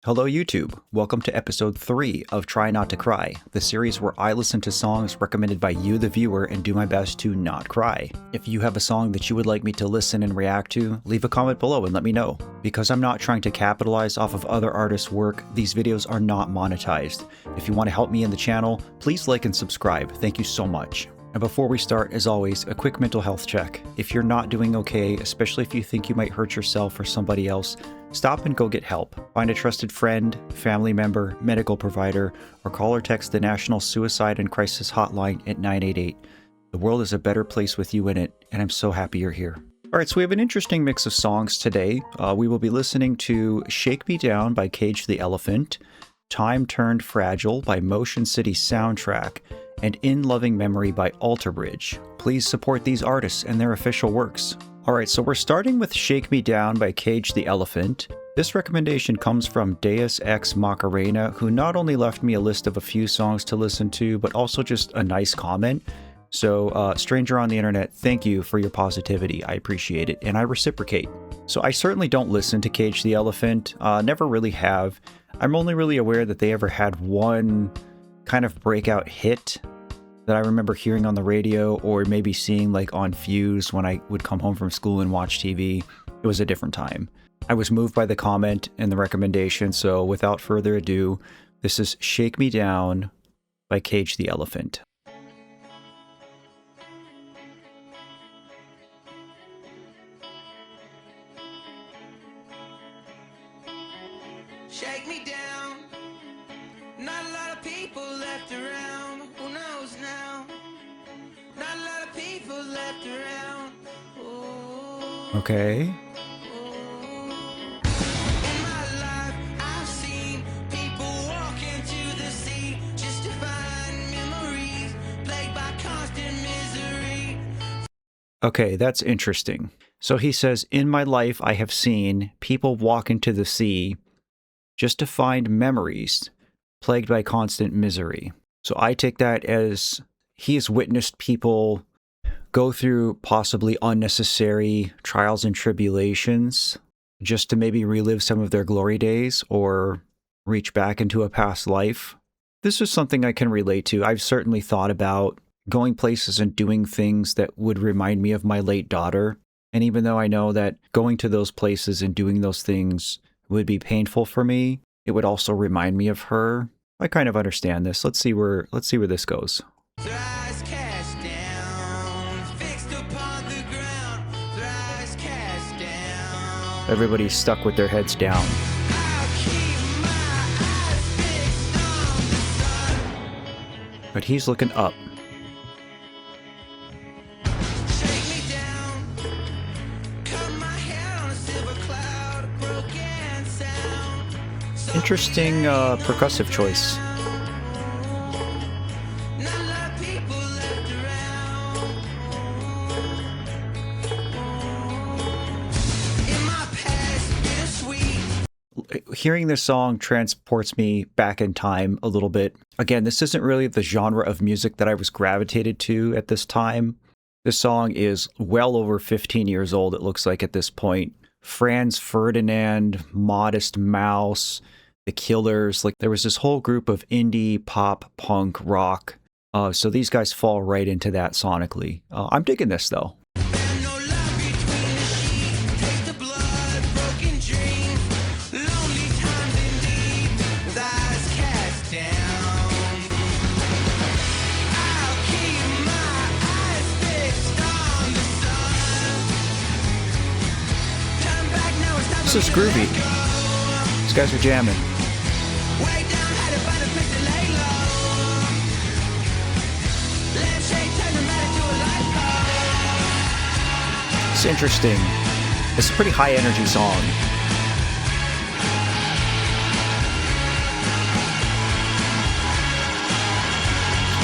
Hello YouTube, welcome to episode 3 of Try Not to Cry, the series where I listen to songs recommended by you the viewer and do my best to not cry. If you have a song that you would like me to listen and react to, leave a comment below and let me know. Because I'm not trying to capitalize off of other artists' work, these videos are not monetized. If you want to help me in the channel, please like and subscribe, thank you so much. And before we start, as always, a quick mental health check. If you're not doing okay, especially if you think you might hurt yourself or somebody else, stop and go get help. Find a trusted friend, family member, medical provider, or call or text the National Suicide and Crisis Hotline at 988. The world is a better place with you in it, and I'm so happy you're here. Alright, so we have an interesting mix of songs today. We will be listening to Shake Me Down by Cage the Elephant, Time Turned Fragile by Motion City Soundtrack, and In Loving Memory by Alter Bridge. Please support these artists and their official works. Alright, so we're starting with Shake Me Down by Cage the Elephant. This recommendation comes from Deus Ex Macarena, who not only left me a list of a few songs to listen to, but also just a nice comment. So, stranger on the internet, thank you for your positivity. I appreciate it, and I reciprocate. So I certainly don't listen to Cage the Elephant, never really have. I'm only really aware that they ever had one kind of breakout hit that I remember hearing on the radio or maybe seeing like on Fuse when I would come home from school and watch TV. It was a different time. I was moved by the comment and the recommendation, so without further ado, this is Shake Me Down by Cage the Elephant. Shake me down. Not a lot of people left around. Who knows now? Not a lot of people left around. Ooh. Okay. In my life, I've seen people walk into the sea just to find memories plagued by constant misery. Okay, that's interesting. So he says, in my life I have seen people walk into the sea just to find memories plagued by constant misery. So I take that as he has witnessed people go through possibly unnecessary trials and tribulations just to maybe relive some of their glory days or reach back into a past life. This is something I can relate to. I've certainly thought about going places and doing things that would remind me of my late daughter. And even though I know that going to those places and doing those things would be painful for me, it would also remind me of her. I kind of understand this. Let's see where this goes. Thrice cast down, fixed upon the ground. Thrice cast down. Everybody's stuck with their heads down. I'll keep my eyes fixed on the sun. But he's looking up. Shake me down. Cut my hair on a silver cloud. A broken sound. So Interesting percussive choice. not a lot of people left around. In my past, bittersweet. Hearing this song transports me back in time a little bit. Again, this isn't really the genre of music that I was gravitated to at this time. This song is well over 15 years old, it looks like at this point. Franz, Ferdinand, Modest Mouse, The Killers, like there was this whole group of indie, pop, punk, rock. So these guys fall right into that sonically. I'm digging this though. And no love between the sheets. Taste of blood, broken dreams. Lonely times indeed, with eyes cast down. I'll keep my eyes fixed on the sun. Turn back now, it's time This for is me to let groovy. go. These guys are jamming. Way down, had to find a place to lay low. Lampshade turn the matter to a light pole. It's interesting. It's a pretty high energy song.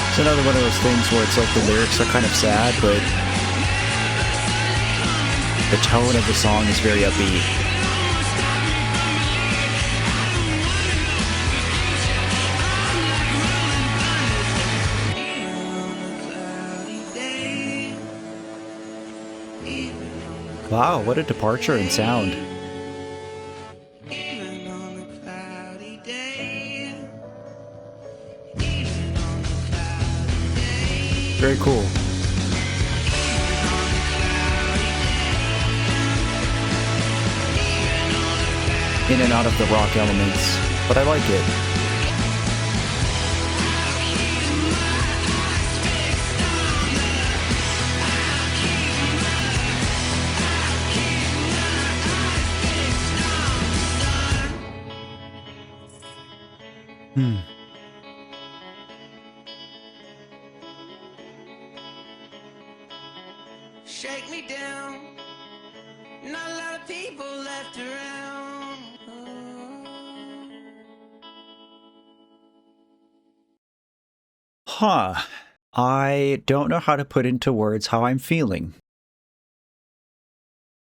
It's another one of those things where it's like the lyrics are kind of sad, but the tone of the song is very upbeat. Wow, what a departure in sound. Even on a cloudy Very cool. In and out of the rock elements, but I like it. Shake me down. Not a lot of people left around. Huh. I don't know how to put into words how I'm feeling.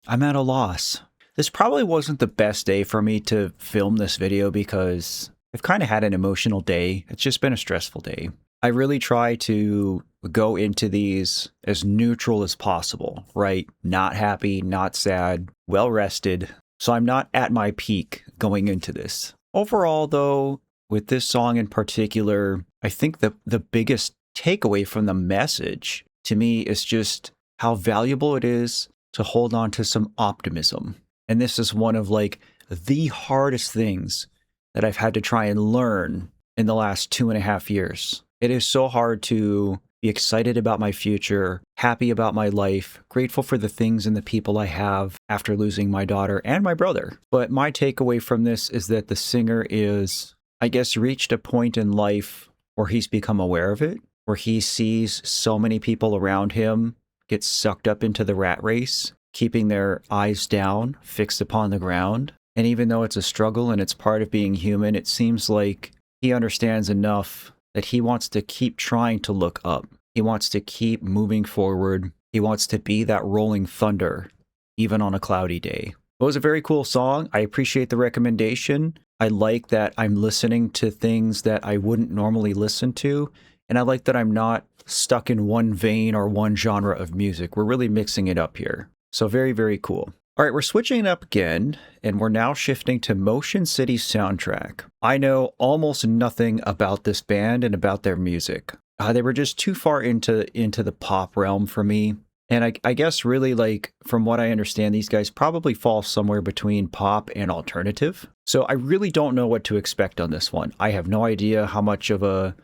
I'm at a loss. This probably wasn't the best day for me to film this video because I've kind of had an emotional day. It's just been a stressful day. I really try to go into these as neutral as possible, right? Not happy, not sad, well rested. So I'm not at my peak going into this. Overall, though, with this song in particular, I think the biggest takeaway from the message to me is just how valuable it is to hold on to some optimism. And this is one of like the hardest things that I've had to try and learn in the last 2.5 years. It is so hard to be excited about my future, happy about my life, grateful for the things and the people I have after losing my daughter and my brother. But my takeaway from this is that the singer is, I guess, reached a point in life where he's become aware of it, where he sees so many people around him get sucked up into the rat race, keeping their eyes down, fixed upon the ground. And even though it's a struggle and it's part of being human, it seems like he understands enough that he wants to keep trying to look up. He wants to keep moving forward. He wants to be that rolling thunder, even on a cloudy day. It was a very cool song. I appreciate the recommendation. I like that I'm listening to things that I wouldn't normally listen to. And I like that I'm not stuck in one vein or one genre of music. We're really mixing it up here. So very, very cool. All right, we're switching it up again, and we're now shifting to Motion City Sountrack. I know almost nothing about this band and about their music. They were just too far into the pop realm for me. And I guess really, like, from what I understand, these guys probably fall somewhere between pop and alternative. So I really don't know what to expect on this one. I have no idea how much of a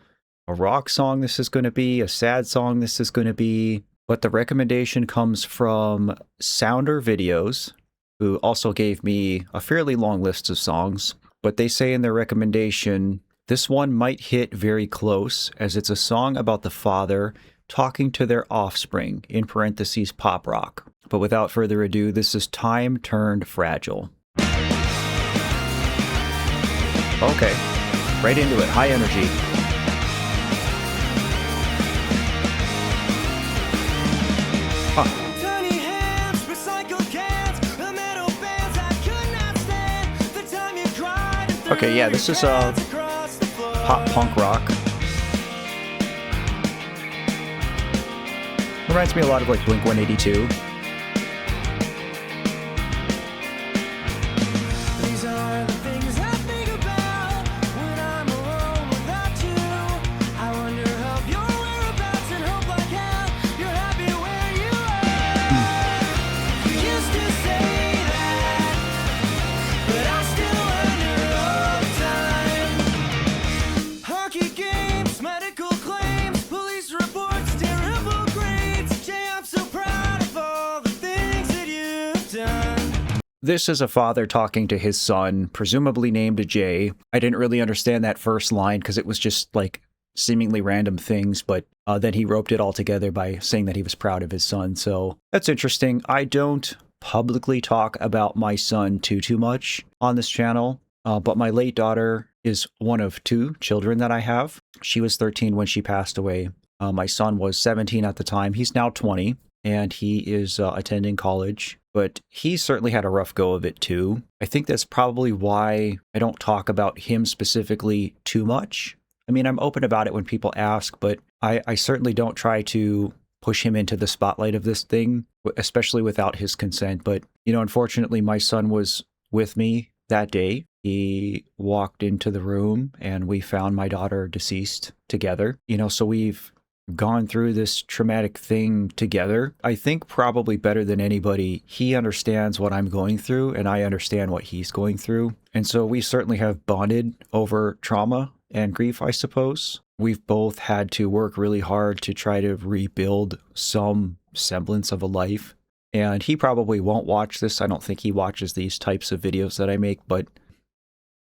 rock song this is going to be, a sad song this is going to be. But the recommendation comes from Sounder Videos, who also gave me a fairly long list of songs. But they say in their recommendation, this one might hit very close, as it's a song about the father talking to their offspring, in parentheses pop rock. But without further ado, this is Time Turned Fragile. Okay, right into it, high energy. Tiny hands, recycled cans, the metal bands I could not stand. The time you cried and threw Okay, yeah, this is your cans across the floor. pop punk rock. Reminds me a lot of like Blink-182. These are the things I think about when I'm alone without you. I wonder of your whereabouts and hope like hell you're happy where you are. You used to say that, but I still under all time. Hockey games, medical claims, police reports, terrible grades. Jay, I'm so proud of all the things that you've done. This is a father talking to his son, presumably named Jay. I didn't really understand that first line because it was just like seemingly random things, but then he roped it all together by saying that he was proud of his son. So that's interesting. I don't publicly talk about my son too much on this channel, but my late daughter is one of 2 children that I have. She was 13 when she passed away. My son was 17 at the time. He's now 20, and he is attending college. But he certainly had a rough go of it too. I think that's probably why I don't talk about him specifically too much. I mean, I'm open about it when people ask, but I certainly don't try to push him into the spotlight of this thing, especially without his consent. But, you know, unfortunately, my son was with me that day. He walked into the room and we found my daughter deceased together. You know, so we've gone through this traumatic thing together. I think probably better than anybody, he understands what I'm going through and I understand what he's going through. And so we certainly have bonded over trauma and grief, I suppose. We've both had to work really hard to try to rebuild some semblance of a life. And he probably won't watch this. I don't think he watches these types of videos that I make, but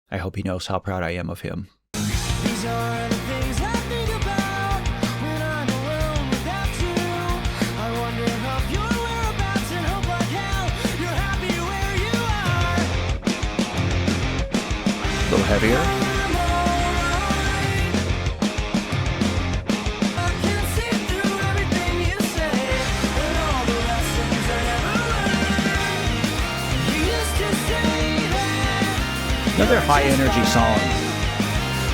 I hope he knows how proud I am of him. These are the things I think about when I'm alone without you. I wonder of your whereabouts and hope like hell you're happy where you are. A little heavier. I'm alright. I can see through everything you say and all the lessons I never learned. You used to say that, Another high energy song.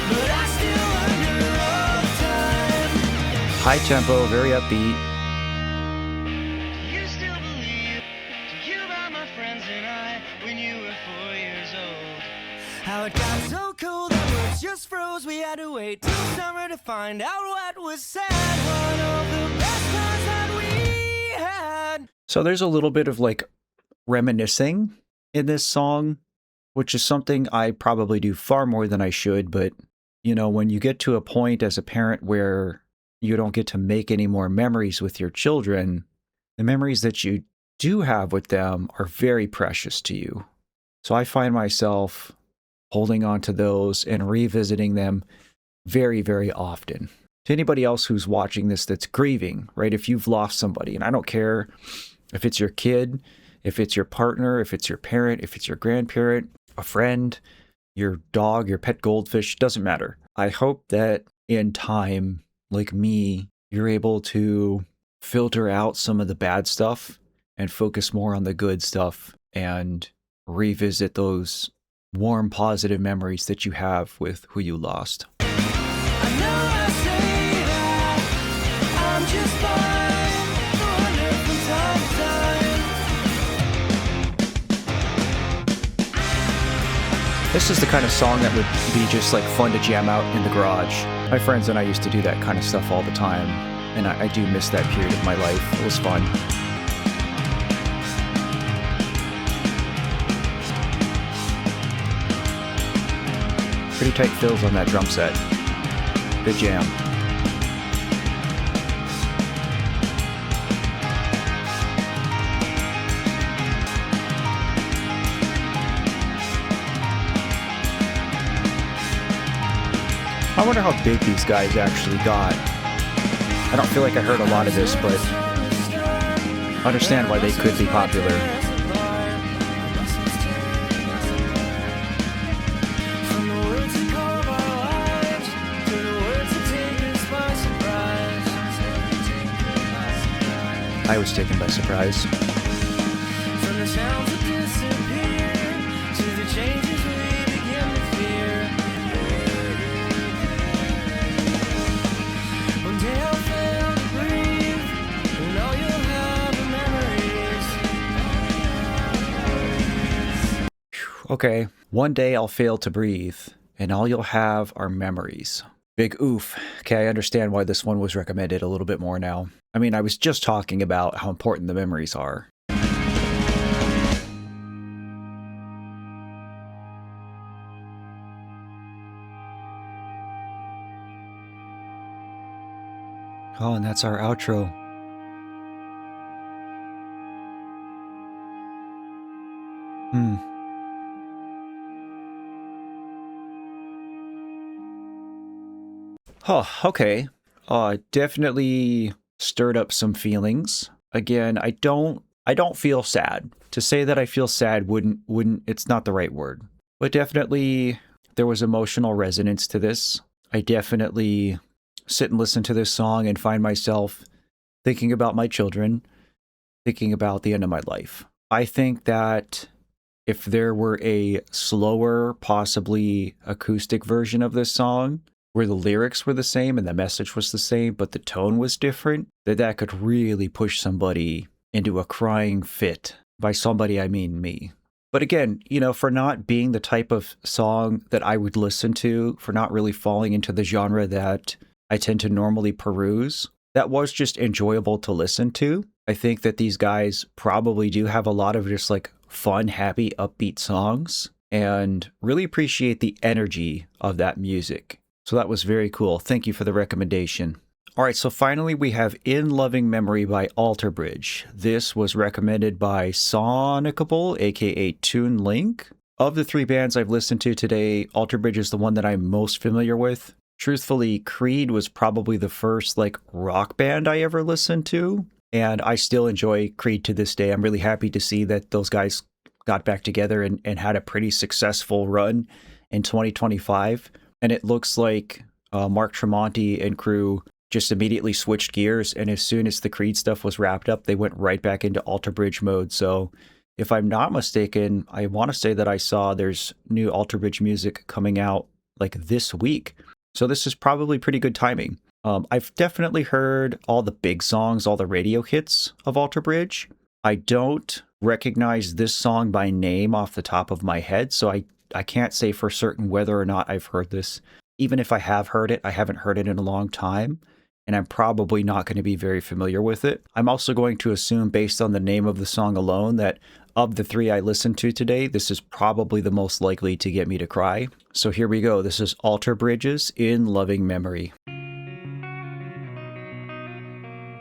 but I still wonder all the time. High tempo, very upbeat. You still believe you about my friends and I when you were 4 years old. How it got so cold that words just froze. We had to wait till summer to find out what was said. One of the best times that we had. So there's a little bit of like reminiscing in this song, which is something I probably do far more than I should. But, you know, when you get to a point as a parent where you don't get to make any more memories with your children, the memories that you do have with them are very precious to you. So I find myself holding on to those and revisiting them very, very often. To anybody else who's watching this that's grieving, right? If you've lost somebody, and I don't care if it's your kid, if it's your partner, if it's your parent, if it's your grandparent, a friend, your dog, your pet goldfish, doesn't matter. I hope that in time, like me, you're able to filter out some of the bad stuff and focus more on the good stuff and revisit those warm, positive memories that you have with who you lost. I know I say that I'm just fine. I wonder from time to time. This is the kind of song that would be just like fun to jam out in the garage. My friends and I used to do that kind of stuff all the time, and I do miss that period of my life. It was fun. Pretty tight fills on that drum set. Good jam. I wonder how big these guys actually got. I don't feel like I heard a lot of this, but understand why they could be popular. From the words that carve our lives to the words that take us by surprise. I was taken by surprise. From the sounds that disappear to the changes we begin to fear. One day I'll fail to breathe, and all you'll have are memories. Okay, one day I'll fail to breathe, and all you'll have are memories. Big oof. Okay, I understand why this one was recommended a little bit more now. I mean, I was just talking about how important the memories are. Oh, and that's our outro. Oh, okay. Definitely stirred up some feelings. Again, I don't feel sad. To say that I feel sad wouldn't it's not the right word. But definitely there was emotional resonance to this. I definitely sit and listen to this song and find myself thinking about my children, thinking about the end of my life. I think that if there were a slower, possibly acoustic version of this song, where the lyrics were the same and the message was the same, but the tone was different, that could really push somebody into a crying fit. By somebody, I mean me. But again, you know, for not being the type of song that I would listen to, for not really falling into the genre that I tend to normally peruse. That was just enjoyable to listen to. I think that these guys probably do have a lot of just like fun, happy, upbeat songs, and really appreciate the energy of that music. So that was very cool. Thank you for the recommendation. All right, so finally we have In Loving Memory by Alter Bridge. This was recommended by Sonicable, aka Toon Link. Of the three bands I've listened to today, Alter Bridge is the one that I'm most familiar with. Truthfully, Creed was probably the first like rock band I ever listened to, and I still enjoy Creed to this day. I'm really happy to see that those guys got back together and had a pretty successful run in 2025. And it looks like Mark Tremonti and crew just immediately switched gears, and as soon as the Creed stuff was wrapped up, they went right back into Alter Bridge mode. So if I'm not mistaken, I want to say that I saw there's new Alter Bridge music coming out like this week. So this is probably pretty good timing. I've definitely heard all the big songs, all the radio hits of Alter Bridge. I don't recognize this song by name off the top of my head, so I can't say for certain whether or not I've heard this. Even if I have heard it, I haven't heard it in a long time, and I'm probably not going to be very familiar with it. I'm also going to assume, based on the name of the song alone, that of the three I listened to today, this is probably the most likely to get me to cry. So here we go. This is Alter Bridge's In Loving Memory.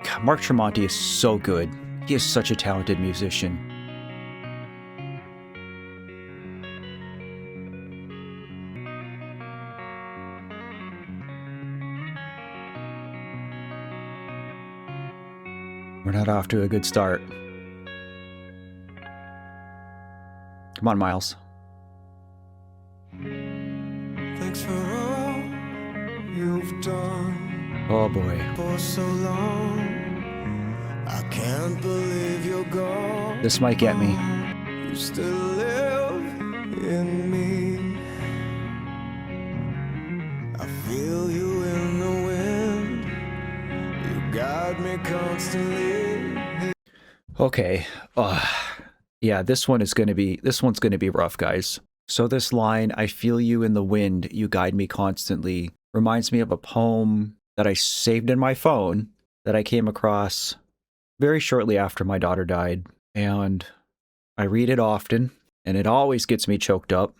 God, Mark Tremonti is so good. He is such a talented musician. We're not off to a good start. Come on, Miles. Thanks for all you've done Oh boy. for so long. I can't believe you're gone. This might get me. You still live in me. I feel you in the wind. You guide me constantly. Okay. Yeah, this one's gonna be rough, guys. So this line, I feel you in the wind, you guide me constantly, reminds me of a poem that I saved in my phone that I came across very shortly after my daughter died. And I read it often, and it always gets me choked up.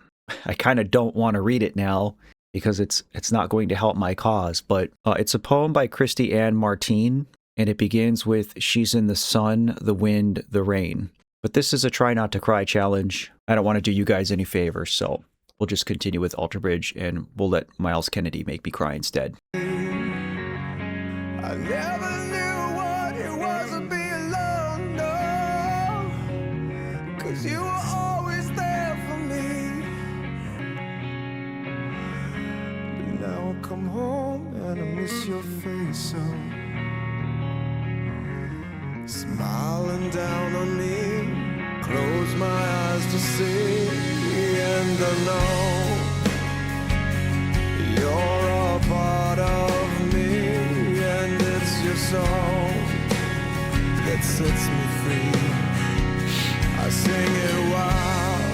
I kind of don't want to read it now because it's not going to help my cause. But it's a poem by Christy Ann Martine, and it begins with, she's in the sun, the wind, the rain. But this is a try not to cry challenge. I don't want to do you guys any favors, so we'll just continue with Alter Bridge, and we'll let Miles Kennedy make me cry instead. I never knew what it was to be alone, no, 'cause you were always there for me. But now I come home and I miss your face, so smiling down on me, close my eyes to see, and I know you're a part of me, and it's your song that sets me free. I sing it while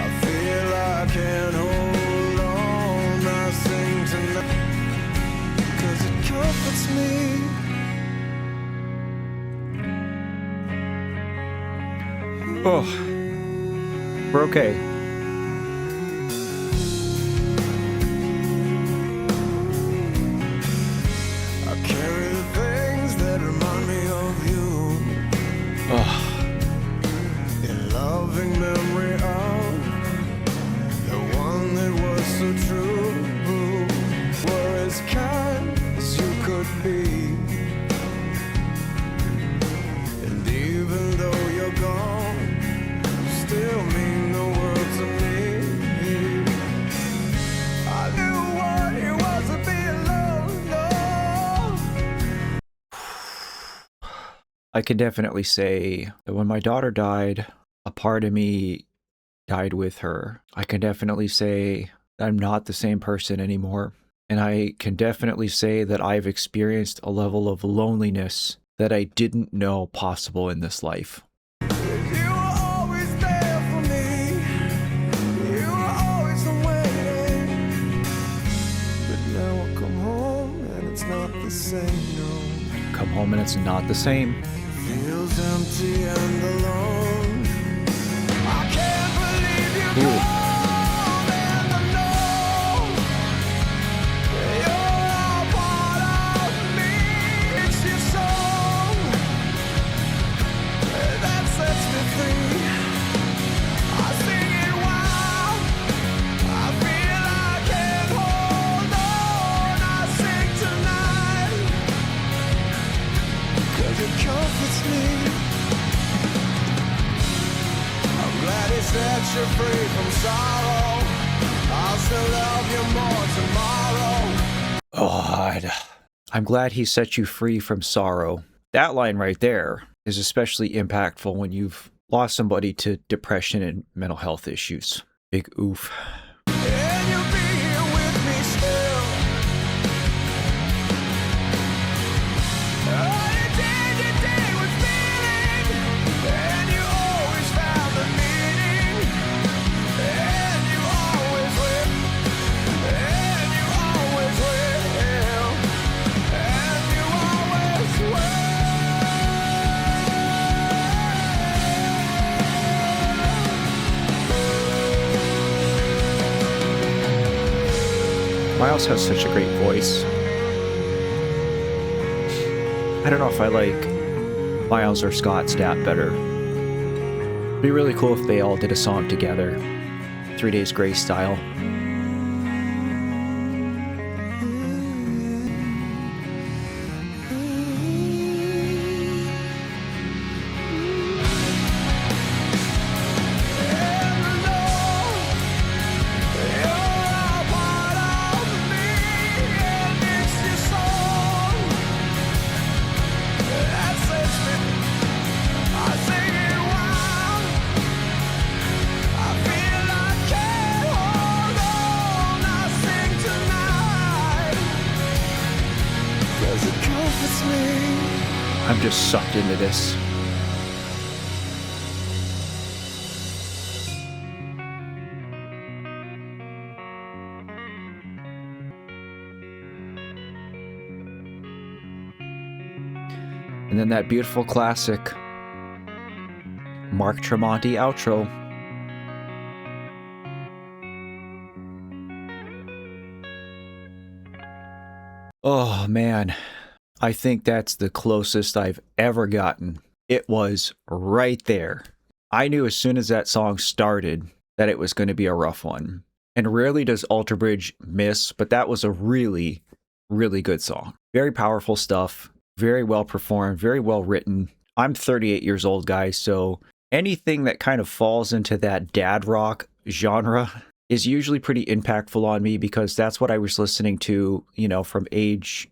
I feel I can't hold on. I sing tonight 'cause it comforts me. Oh, we're okay. I carry the things that remind me of you. Oh, In loving memory of the one that was so true. Were as kind as you could be. And even though you're gone, still mean the world to me. I knew what it was to be alone, no. I can definitely say that when my daughter died, a part of me died with her. I can definitely say I'm not the same person anymore. And I can definitely say that I've experienced a level of loneliness that I didn't know possible in this life. You were always there for me. You were always waiting. But now I come say no. Come home and it's not the same. Feels empty and alone. I can't believe you Ooh. gone and I know you're a part of me. It's your song that sets me free. I sing it while I feel I can't hold on. I sing tonight 'cause it comforts me. I'm glad it sets you free from sorrow. I'll still love you more tomorrow. God. I'm glad he set you free from sorrow. That line right there is especially impactful when you've lost somebody to depression and mental health issues. Big oof. And you'll be here with me still. Oh, you did with feeling. And you always found the meaning. And you always will. And you always will. And you always will. Miles has such a great voice. I don't know if I like Miles or Scott Stapp better. It'd be really cool if they all did a song together. 3 Days Grace style. I'm just sucked into this. And then that beautiful classic Mark Tremonti outro. Oh man, I think that's the closest I've ever gotten. It was right there. I knew as soon as that song started that it was going to be a rough one. And rarely does Alter Bridge miss, but that was a really, really good song. Very powerful stuff, very well performed, very well written. I'm 38 years old, guys, so anything that kind of falls into that dad rock genre is usually pretty impactful on me because that's what I was listening to, you know, from age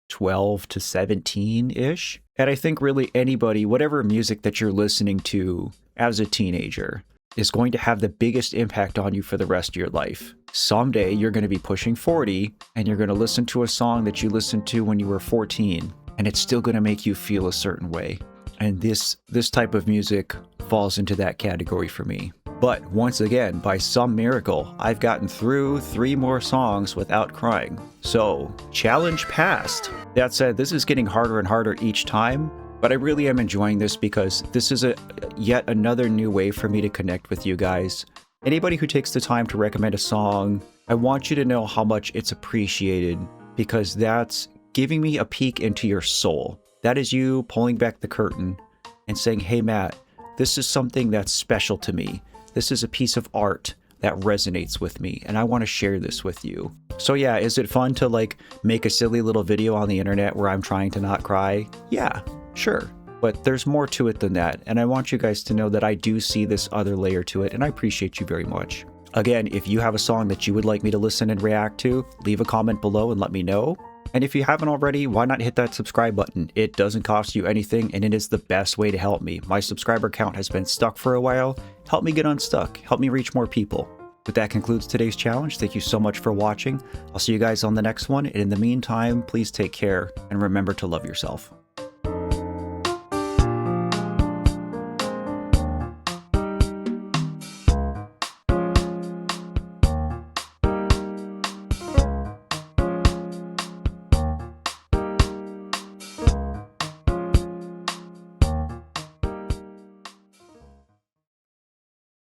12 to 17-ish. And I think really anybody, whatever music that you're listening to as a teenager, is going to have the biggest impact on you for the rest of your life. Someday you're going to be pushing 40 and you're going to listen to a song that you listened to when you were 14 and it's still going to make you feel a certain way. And this type of music falls into that category for me. But once again, by some miracle, I've gotten through 3 more songs without crying. So, challenge passed. That said, this is getting harder and harder each time, but I really am enjoying this because this is yet another new way for me to connect with you guys. Anybody who takes the time to recommend a song, I want you to know how much it's appreciated because that's giving me a peek into your soul. That is you pulling back the curtain and saying, hey Matt, this is something that's special to me. This is a piece of art that resonates with me, and I want to share this with you. So yeah, is it fun to like make a silly little video on the internet where I'm trying to not cry? Yeah, sure. But there's more to it than that, and I want you guys to know that I do see this other layer to it, and I appreciate you very much. Again, if you have a song that you would like me to listen and react to, leave a comment below and let me know. And if you haven't already, why not hit that subscribe button? It doesn't cost you anything, and it is the best way to help me. My subscriber count has been stuck for a while. Help me get unstuck. Help me reach more people. But that concludes today's challenge. Thank you so much for watching. I'll see you guys on the next one. And in the meantime, please take care and remember to love yourself.